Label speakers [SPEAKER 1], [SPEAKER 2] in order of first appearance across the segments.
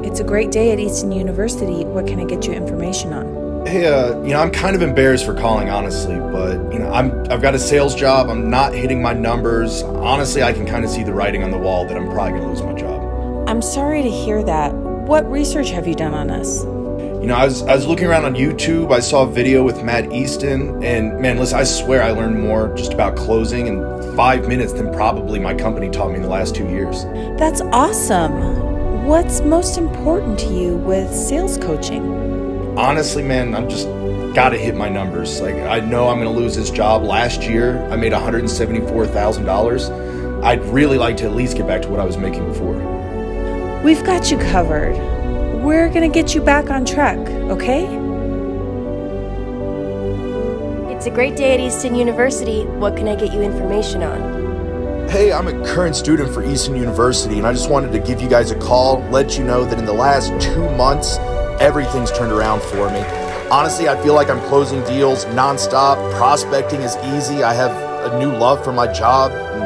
[SPEAKER 1] It's a great day at Easton University. What can I get you information on?
[SPEAKER 2] Hey, I'm kind of embarrassed for calling, honestly, but, I've got a sales job. I'm not hitting my numbers. Honestly, I can kind of see the writing on the wall that I'm probably going to lose my job.
[SPEAKER 1] I'm sorry to hear that. What research have you done on us?
[SPEAKER 2] I was looking around on YouTube. I saw a video with Matt Easton, and man, listen, I swear I learned more just about closing in 5 minutes than probably my company taught me in the last 2 years.
[SPEAKER 1] That's awesome. What's most important to you with sales coaching?
[SPEAKER 2] Honestly, man, I'm just gotta hit my numbers. I know I'm gonna lose this job. Last year, I made $174,000. I'd really like to at least get back to what I was making before.
[SPEAKER 1] We've got you covered. We're gonna get you back on track, okay?
[SPEAKER 3] It's a great day at Easton University. What can I get you information on?
[SPEAKER 2] Hey, I'm a current student for Easton University, and I just wanted to give you guys a call, let you know that in the last 2 months, everything's turned around for me. Honestly, I feel like I'm closing deals nonstop. Prospecting is easy. I have a new love for my job, and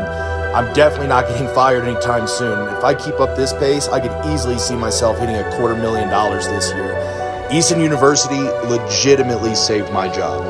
[SPEAKER 2] I'm definitely not getting fired anytime soon. If I keep up this pace, I could easily see myself hitting $250,000 this year. Easton University legitimately saved my job.